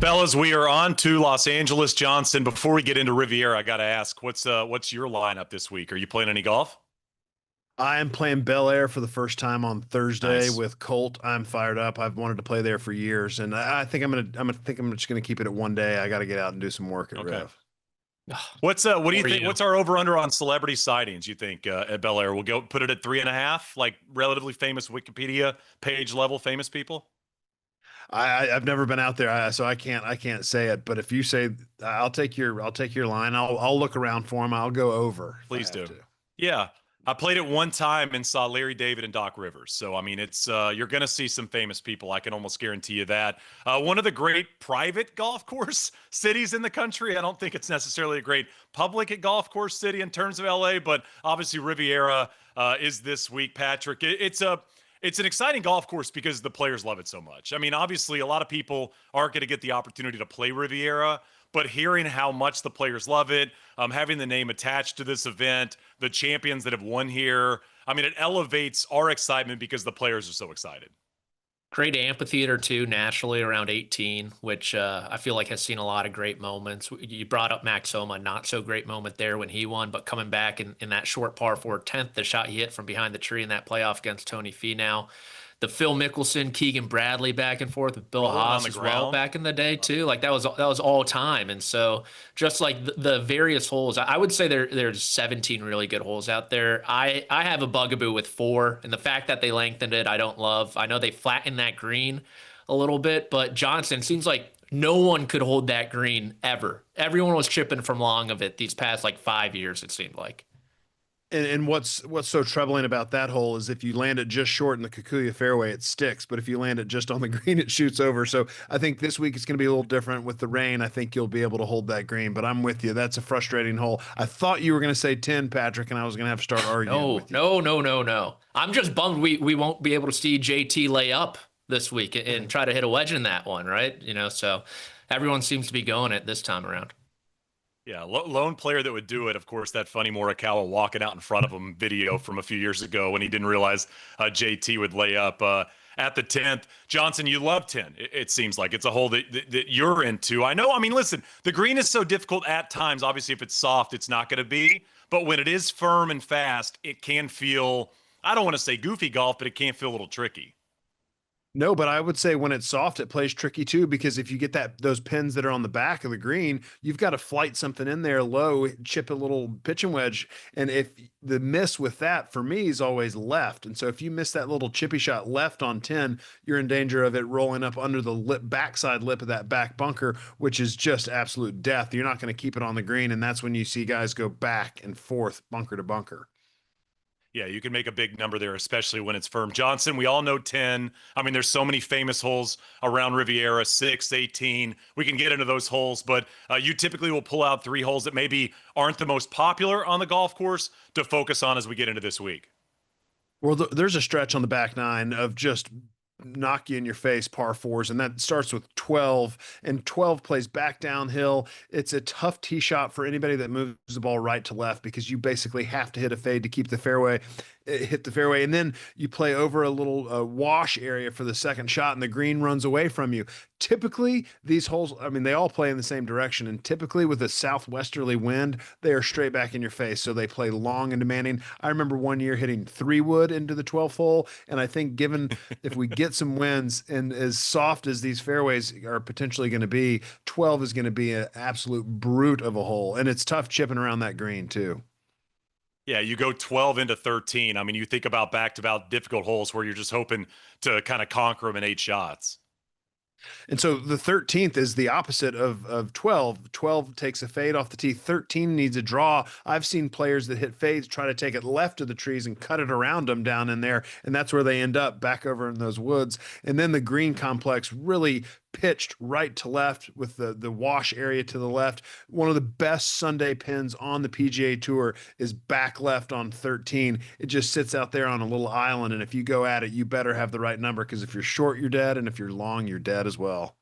Fellas, we are on to Los Angeles. Johnson, before we get into Riviera, I got to ask, what's your lineup this week? Are you playing any golf? I am playing Bel Air for the first time on Thursday Nice. with Colt. I'm fired up. I've wanted to play there for years, and I think I'm just gonna keep it at one day. I got to get out and do some work at Okay. Riv. What do you For think? you. What's our over under on celebrity sightings? You think at Bel Air? We'll go put it at 3.5, like relatively famous Wikipedia page level famous people. I've never been out there, so I can't say it. But if you say I'll take your line. I'll look around for him. I'll go over if I Please have do. to. Yeah. I played it one time and saw Larry David and Doc Rivers. So, I mean, it's you're going to see some famous people. I can almost guarantee you that. One of the great private golf course cities in the country. I don't think it's necessarily a great public golf course city in terms of LA, but obviously Riviera is this week, Patrick. It's an exciting golf course because the players love it so much. I mean, obviously, a lot of people aren't going to get the opportunity to play Riviera, but hearing how much the players love it, having the name attached to this event, the champions that have won here, I mean, it elevates our excitement because the players are so excited. Great amphitheater too, naturally around 18, which I feel like has seen a lot of great moments. You brought up Max Homa, not so great moment there when he won, but coming back in that short par 4 10th, the shot he hit from behind the tree in that playoff against Tony Finau. The Phil Mickelson, Keegan Bradley back and forth with Bill Rolling on Haas the as well ground. back in the day too. Like that was all time. And so just like the various holes, I would say there's 17 really good holes out there. I have a bugaboo with 4, and the fact that they lengthened it, I don't love. I know they flattened that green a little bit, but Johnson seems like no one could hold that green ever. Everyone was chipping from long of it these past like 5 years, it seemed like. And what's so troubling about that hole is if you land it just short in the Kikuyu fairway, it sticks. But if you land it just on the green, it shoots over. So I think this week it's going to be a little different with the rain. I think you'll be able to hold that green. But I'm with you. That's a frustrating hole. I thought you were going to say 10, Patrick, and I was going to have to start arguing No, with you. no. I'm just bummed we won't be able to see JT lay up this week and try to hit a wedge in that one, right? So everyone seems to be going it this time around. Yeah, lone player that would do it, of course, that funny Morikawa walking out in front of him video from a few years ago when he didn't realize JT would lay up at the 10th. Johnson, you love 10. It seems like it's a hole that you're into. I know, I mean, listen, the green is so difficult at times. Obviously, if it's soft, it's not going to be. But when it is firm and fast, it can feel, I don't want to say goofy golf, but it can feel a little tricky. No, but I would say when it's soft, it plays tricky too, because if you get those pins that are on the back of the green, you've got to flight something in there low, chip a little pitching wedge. And if the miss with that for me is always left. And so if you miss that little chippy shot left on 10, you're in danger of it rolling up under the backside lip of that back bunker, which is just absolute death. You're not going to keep it on the green. And that's when you see guys go back and forth, bunker to bunker. Yeah, you can make a big number there, especially when it's firm. Johnson, we all know 10. I mean, there's so many famous holes around Riviera, 6, 18. We can get into those holes, but you typically will pull out 3 holes that maybe aren't the most popular on the golf course to focus on as we get into this week. Well, there's a stretch on the back 9 of just knock you in your face par 4s, and that starts with 12, and 12 plays back downhill. It's a tough tee shot for anybody that moves the ball right to left, because you basically have to hit a fade to keep the fairway, hit the fairway, and then you play over a little wash area for the second shot, and the green runs away from you. Typically, these holes, I mean, they all play in the same direction, and typically with a southwesterly wind, they are straight back in your face, so they play long and demanding. I remember one year hitting 3-wood into the 12th hole, and I think given if we get some winds and as soft as these fairways are potentially going to be, 12 is going to be an absolute brute of a hole, and it's tough chipping around that green too. Yeah, you go 12 into 13. I mean, you think about back-to-back difficult holes where you're just hoping to kind of conquer them in 8 shots. And so the 13th is the opposite of 12. 12 takes a fade off the tee. 13 needs a draw. I've seen players that hit fades try to take it left of the trees and cut it around them down in there, and that's where they end up, back over in those woods. And then the green complex really pitched right to left with the wash area to the left. One of the best Sunday pins on the PGA Tour is back left on 13. It just sits out there on a little island, and if you go at it, you better have the right number, because if you're short, you're dead, and if you're long, you're dead as well.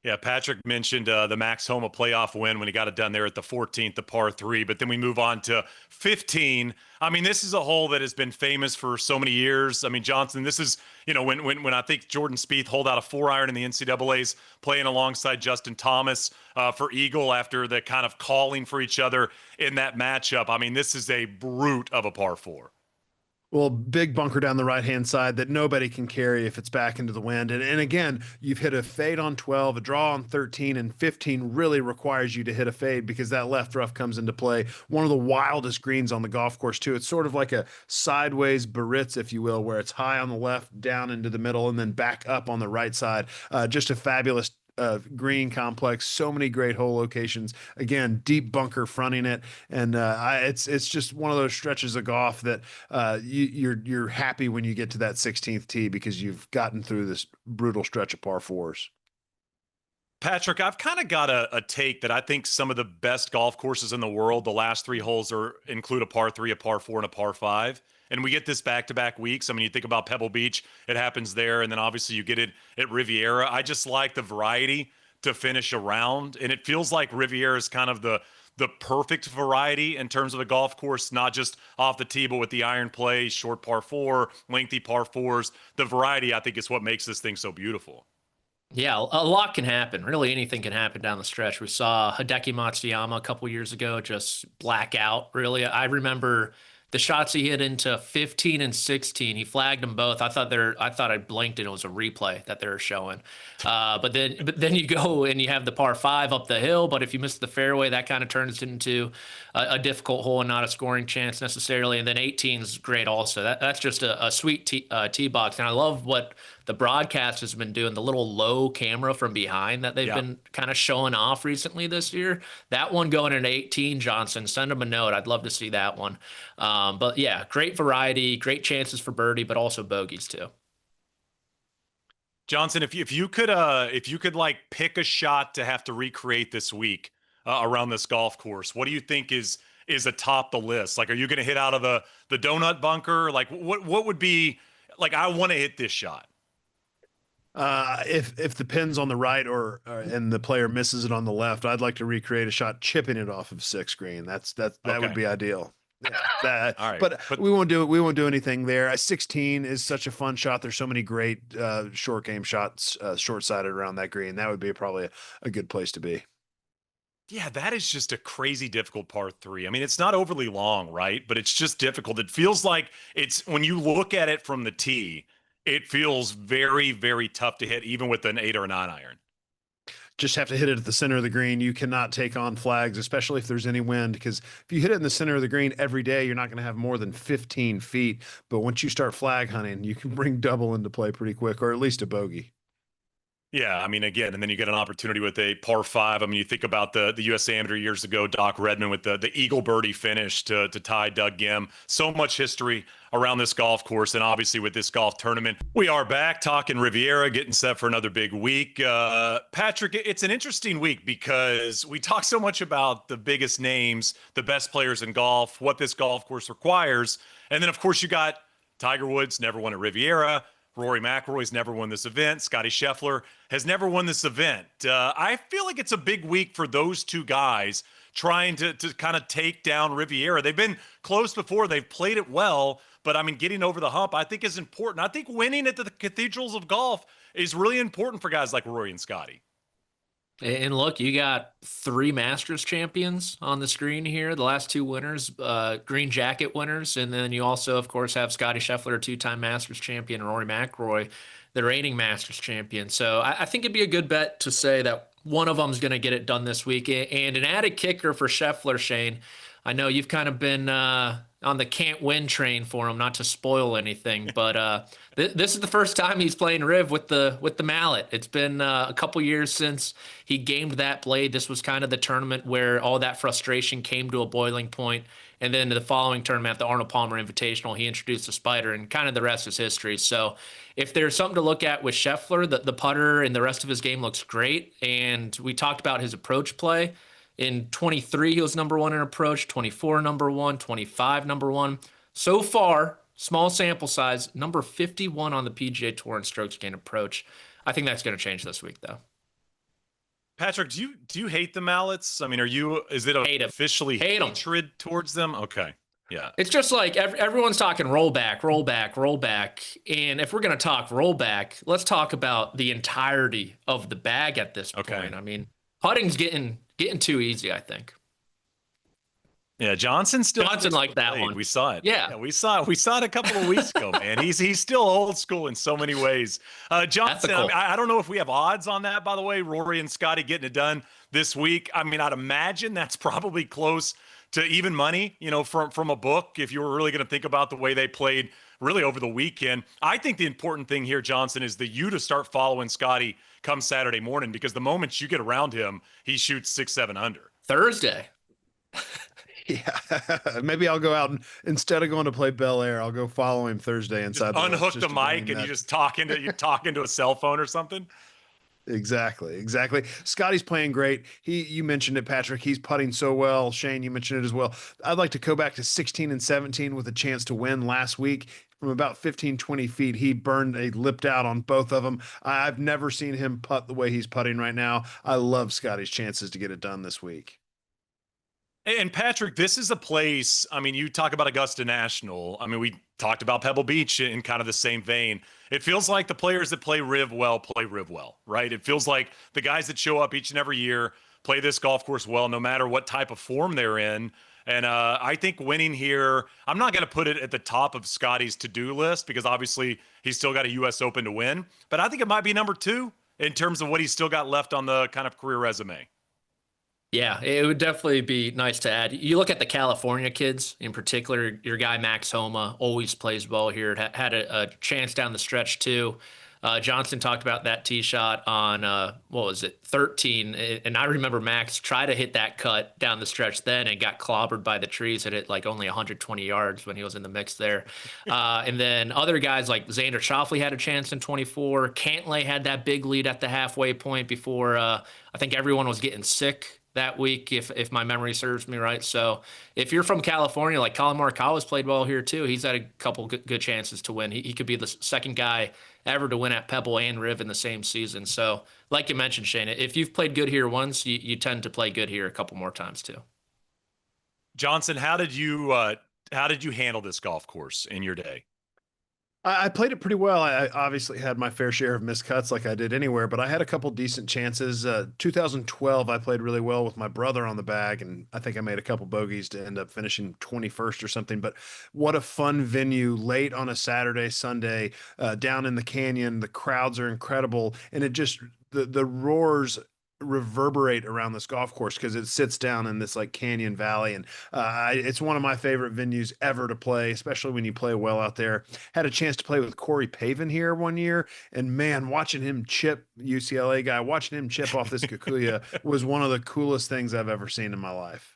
Yeah, Patrick mentioned the Max Homa playoff win when he got it done there at the 14th, the par three. But then we move on to 15. I mean, this is a hole that has been famous for so many years. I mean, Johnson, this is, when I think Jordan Spieth holed out a 4-iron in the NCAAs, playing alongside Justin Thomas for Eagle after the kind of calling for each other in that matchup. I mean, this is a brute of a par four. Well, big bunker down the right-hand side that nobody can carry if it's back into the wind. And again, you've hit a fade on 12, a draw on 13, and 15 really requires you to hit a fade because that left rough comes into play. One of the wildest greens on the golf course, too. It's sort of like a sideways Biarritz, if you will, where it's high on the left, down into the middle, and then back up on the right side. Just a fabulous green complex, so many great hole locations. Again, deep bunker fronting it, and it's just one of those stretches of golf that you're happy when you get to that 16th tee because you've gotten through this brutal stretch of par fours. Patrick, I've kind of got a take that I think some of the best golf courses in the world, the last three holes include a par three, a par four, and a par five. And we get this back-to-back weeks. I mean, you think about Pebble Beach, it happens there. And then obviously you get it at Riviera. I just like the variety to finish around. And it feels like Riviera is kind of the perfect variety in terms of a golf course, not just off the tee, but with the iron play, short par four, lengthy par fours. The variety, I think, is what makes this thing so beautiful. Yeah, a lot can happen. Really, anything can happen down the stretch. We saw Hideki Matsuyama a couple years ago just black out. Really, I remember the shots he hit into 15 and 16. He flagged them both. I thought I blinked and it was a replay that they were showing. But then you go and you have the par five up the hill. But if you miss the fairway, that kind of turns into a difficult hole and not a scoring chance necessarily. And then 18 is great also. That's just a sweet tee box. And I love what the broadcast has been doing, the little low camera from behind that they've been kind of showing off recently this year. That one going at 18, Johnson, send them a note. I'd love to see that one. But yeah, great variety, great chances for birdie, but also bogeys too. Johnson, if you could like pick a shot to have to recreate this week around this golf course, what do you think is atop the list? Like, are you going to hit out of the donut bunker? Like, what would be like? I want to hit this shot. If the pin's on the right and the player misses it on the left, I'd like to recreate a shot chipping it off of 6th green. That would be ideal. Yeah, all right, but we won't do anything there. 16 is such a fun shot. There's so many great short game shots, short-sided around that green. That would be probably a good place to be. Yeah, that is just a crazy difficult par three. I mean, it's not overly long, right? But it's just difficult. It feels like when you look at it from the tee, it feels very, very tough to hit, even with an 8 or a 9 iron. Just have to hit it at the center of the green. You cannot take on flags, especially if there's any wind, because if you hit it in the center of the green every day, you're not going to have more than 15 feet. But once you start flag hunting, you can bring double into play pretty quick, or at least a bogey. Yeah, I mean, again, and then you get an opportunity with a par five. I mean, you think about the U.S. Amateur years ago, Doc Redman with the eagle birdie finish to tie Doug Gim. So much history around this golf course, and obviously with this golf tournament. We are back talking Riviera, getting set for another big week. Patrick, it's an interesting week because we talk so much about the biggest names, the best players in golf, what this golf course requires. And then, of course, you got Tiger Woods, never won at Riviera. Rory McIlroy's never won this event. Scotty Scheffler has never won this event. I feel like it's a big week for those two guys trying to kind of take down Riviera. They've been close before. They've played it well. But, I mean, getting over the hump, I think, is important. I think winning at the cathedrals of golf is really important for guys like Rory and Scotty. And look, you got 3 Masters champions on the screen here. The last 2 winners, green jacket winners. And then you also, of course, have Scotty Scheffler, 2-time Masters champion, and Rory McIlroy, the reigning Masters champion. So I think it'd be a good bet to say that one of them is going to get it done this week. And an added kicker for Scheffler, Shane. I know you've kind of been on the can't win train for him, not to spoil anything, but this is the first time he's playing Riv with the mallet. It's been a couple years since he gamed that blade. This was kind of the tournament where all that frustration came to a boiling point. And then the following tournament, the Arnold Palmer Invitational, he introduced the spider, and kind of the rest is history. So if there's something to look at with Scheffler, the putter and the rest of his game looks great. And we talked about his approach play. In 23, he was number 1 in approach, 24, number 1, 25, number 1. So far, small sample size, number 51 on the PGA Tour in strokes gained approach. I think that's going to change this week, though. Patrick, do you hate the Mallets? I mean, is it Hate 'em. officially Hate 'em. hatred towards them? Okay. Yeah. It's just like everyone's talking rollback, rollback, rollback. And if we're going to talk rollback, let's talk about the entirety of the bag at this point. I mean, putting's getting too easy, I think. Yeah, Johnson like that one. We saw it. Yeah. We saw it a couple of weeks ago, man. He's still old school in so many ways. Johnson, I don't know if we have odds on that, by the way. Rory and Scotty getting it done this week. I mean, I'd imagine that's probably close to even money, from a book, if you were really going to think about the way they played really over the weekend. I think the important thing here, Johnson, is you to start following Scotty come Saturday morning, because the moment you get around him, he shoots 6-7 under. Thursday. Yeah, maybe I'll go out and instead of going to play Bel Air, I'll go follow him Thursday inside. Unhook the mic and you just talk into a cell phone or something. Exactly. Scotty's playing great. You mentioned it, Patrick. He's putting so well. Shane, you mentioned it as well. I'd like to go back to 16 and 17 with a chance to win last week. From about 15, 20 feet, he lipped out on both of them. I've never seen him putt the way he's putting right now. I love Scotty's chances to get it done this week. And Patrick, this is a place, I mean, you talk about Augusta National. I mean, we talked about Pebble Beach in kind of the same vein. It feels like the players that play Riv well, right? It feels like the guys that show up each and every year play this golf course well, no matter what type of form they're in. And I think winning here, I'm not going to put it at the top of Scotty's to-do list, because obviously he's still got a U.S. Open to win. But I think it might be number 2 in terms of what he's still got left on the kind of career resume. Yeah, it would definitely be nice to add. You look at the California kids in particular, your guy Max Homa always plays well here. Had a chance down the stretch too. Johnson talked about that tee shot on, 13. And I remember Max tried to hit that cut down the stretch then and got clobbered by the trees, hit it like only 120 yards when he was in the mix there. And then other guys like Xander Schauffele had a chance in 24. Cantlay had that big lead at the halfway point before I think everyone was getting sick that week, if my memory serves me right. So if you're from California, like Colin Morikawa's played well here too. He's had a couple good chances to win. He could be the second guy ever to win at Pebble and Riv in the same season. So like you mentioned, Shane, if you've played good here once, you tend to play good here a couple more times too. Johnson, how did you handle this golf course in your day? I played it pretty well. I obviously had my fair share of missed cuts like I did anywhere, but I had a couple decent chances. 2012, I played really well with my brother on the bag, and I think I made a couple bogeys to end up finishing 21st or something. But what a fun venue late on a Saturday, Sunday, down in the canyon. The crowds are incredible, and it just the roars reverberate around this golf course because it sits down in this like canyon valley, and it's one of my favorite venues ever to play, especially when you play well out there. Had a chance to play with Corey Pavin here one year, and man, watching him chip, UCLA guy, watching him chip off this Kikuya was one of the coolest things I've ever seen in my life.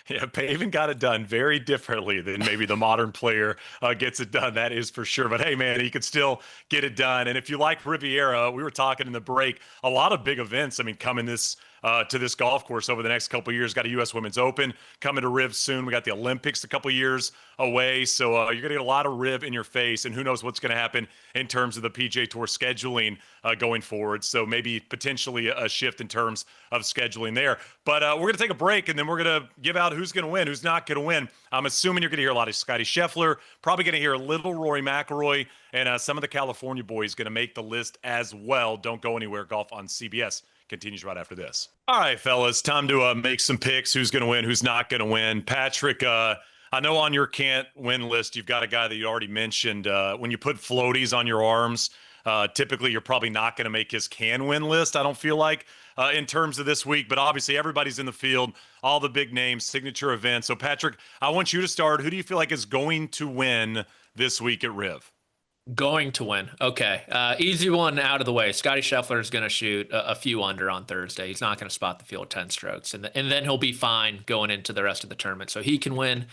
Yeah, Pavin got it done very differently than maybe the modern player gets it done. That is for sure. But hey, man, he could still get it done. And if you like Riviera, we were talking in the break, a lot of big events. I mean, coming to this golf course over the next couple of years. Got a U.S. Women's Open coming to Riv soon. We got the Olympics a couple of years away. So you're going to get a lot of Riv in your face, and who knows what's going to happen in terms of the PGA Tour scheduling going forward. So maybe potentially a shift in terms of scheduling there. But we're going to take a break, and then we're going to give out who's going to win, who's not going to win. I'm assuming you're going to hear a lot of Scotty Scheffler, probably going to hear a little Rory McIlroy, and some of the California boys going to make the list as well. Don't go anywhere. Golf on CBS continues right after this. All right, fellas, time to make some picks. Who's going to win, who's not going to win. Patrick, I know on your can't win list, you've got a guy that you already mentioned. When you put floaties on your arms, typically you're probably not going to make his can win list, I don't feel like, in terms of this week. But obviously everybody's in the field, all the big names, signature events. So, Patrick, I want you to start. Who do you feel like is going to win this week at Riv? Going to win. Okay. Easy one out of the way. Scotty Scheffler is going to shoot a few under on Thursday. He's not going to spot the field 10 strokes. And then he'll be fine going into the rest of the tournament. So he can win.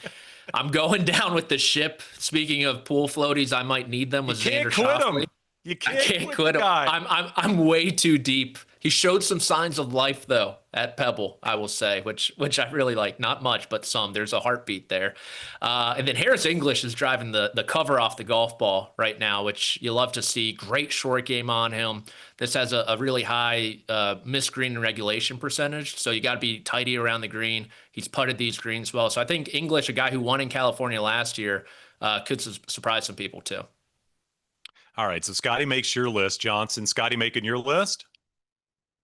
I'm going down with the ship. Speaking of pool floaties, I might need them with Xander Schauffele. You can't quit him. I'm way too deep He showed some signs of life though at Pebble, I will say, which I really like. Not much, but some. There's a heartbeat there. And then Harris English is driving the cover off the golf ball right now, which you love to see. Great short game on him. This has a really high missed green and regulation percentage, so you got to be tidy around the green. He's putted these greens well. So I think English, a guy who won in California last year, could surprise some people too. All right, so Scotty makes your list. Johnson, Scotty making your list?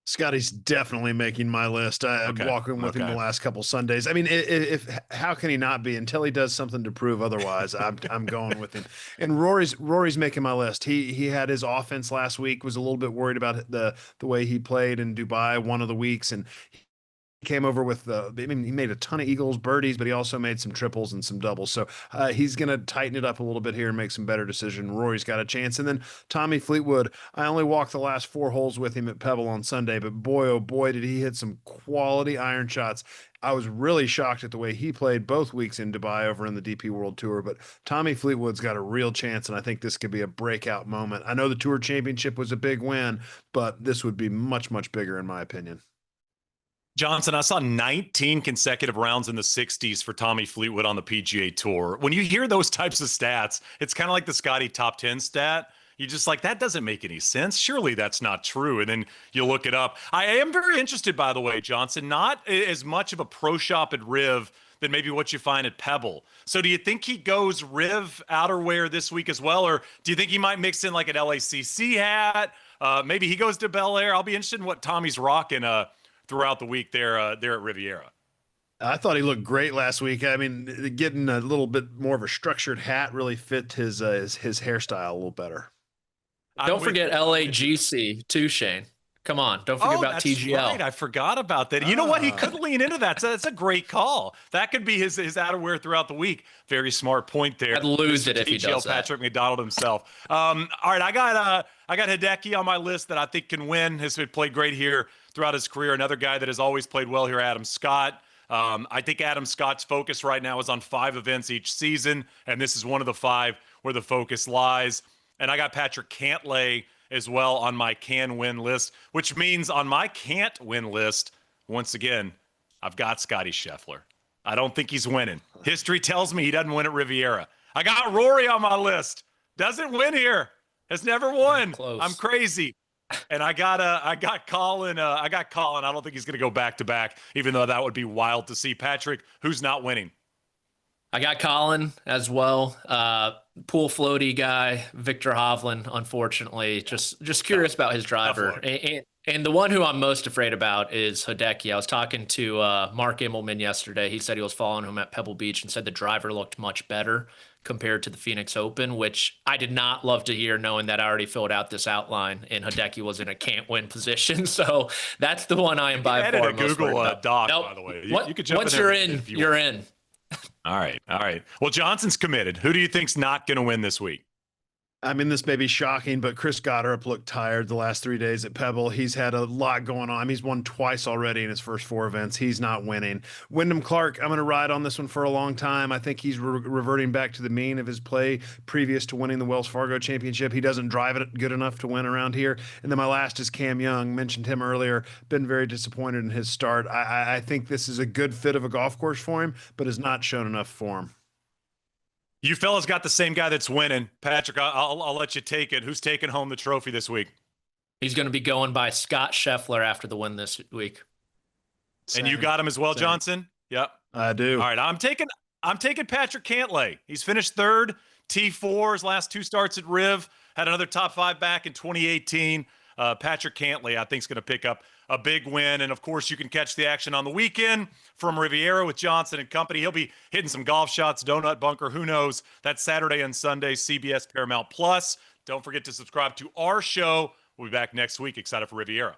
Scotty's definitely making my list. I'm walking with him the last couple Sundays. I mean, if how can he not be until he does something to prove otherwise? I'm going with him. And Rory's making my list. He had his offense last week. Was a little bit worried about the way he played in Dubai one of the weeks, and came over with he made a ton of eagles, birdies, but he also made some triples and some doubles. So he's going to tighten it up a little bit here and make some better decisions. Rory's got a chance. And then Tommy Fleetwood, I only walked the last 4 holes with him at Pebble on Sunday, but boy, oh boy, did he hit some quality iron shots. I was really shocked at the way he played both weeks in Dubai over in the DP World Tour, but Tommy Fleetwood's got a real chance, and I think this could be a breakout moment. I know the Tour Championship was a big win, but this would be much, much bigger in my opinion. Johnson, I saw 19 consecutive rounds in the 60s for Tommy Fleetwood on the PGA Tour. When you hear those types of stats, it's kind of like the Scotty top 10 stat. You're just like, that doesn't make any sense. Surely that's not true. And then you look it up. I am very interested, by the way, Johnson, not as much of a pro shop at Riv than maybe what you find at Pebble. So do you think he goes Riv outerwear this week as well? Or do you think he might mix in like an LACC hat? Maybe he goes to Bel Air. I'll be interested in what Tommy's rocking throughout the week there at Riviera. I thought he looked great last week. I mean, getting a little bit more of a structured hat really fit his hairstyle a little better. Don't forget LAGC too, Shane. Come on, don't forget about TGL. Right. I forgot about that. You know what? He could lean into that. So that's a great call. That could be his outerwear throughout the week. Very smart point there. I'd lose it if he does that. Patrick McDonald himself. All right, I got Hideki on my list that I think can win. Has played great here throughout his career. Another guy that has always played well here, Adam Scott. I think Adam Scott's focus right now is on 5 events each season, and this is one of the 5 where the focus lies. And I got Patrick Cantlay as well on my can-win list, which means on my can't-win list, once again, I've got Scotty Scheffler. I don't think he's winning. History tells me he doesn't win at Riviera. I got Rory on my list. Doesn't win here. Has never won. Close. I'm crazy. And I got Colin. I don't think he's going to go back-to-back, even though that would be wild to see. Patrick, who's not winning? I got Colin as well. Pool floaty guy, Victor Hovland, unfortunately. Just curious about his driver. And the one who I'm most afraid about is Hideki. I was talking to Mark Immelman yesterday. He said he was following him at Pebble Beach and said the driver looked much better compared to the Phoenix Open, which I did not love to hear, knowing that I already filled out this outline and Hideki was in a can't-win position. So that's the one I am by far most Google worried about. doc, nope. by the way. You could jump once in you're there in, you're in. All right. Well, Johnson's committed. Who do you think's not going to win this week? I mean, this may be shocking, but Chris Goddard looked tired the last 3 days at Pebble. He's had a lot going on. He's won twice already in his first 4 events. He's not winning. Wyndham Clark, I'm going to ride on this one for a long time. I think he's reverting back to the mean of his play previous to winning the Wells Fargo Championship. He doesn't drive it good enough to win around here. And then my last is Cam Young. Mentioned him earlier. Been very disappointed in his start. I think this is a good fit of a golf course for him, but has not shown enough form. You fellas got the same guy that's winning. Patrick, I'll let you take it. Who's taking home the trophy this week? He's going to be going by Scott Scheffler after the win this week. And you got him as well, Johnson? Yep. I do. All right, I'm taking Patrick Cantlay. He's finished 3rd, T4, his last 2 starts at Riv. Had another top 5 back in 2018. Patrick Cantlay, I think, is going to pick up a big win. And, of course, you can catch the action on the weekend from Riviera with Johnson and company. He'll be hitting some golf shots, donut bunker, who knows. That's Saturday and Sunday, CBS Paramount Plus. Don't forget to subscribe to our show. We'll be back next week. Excited for Riviera.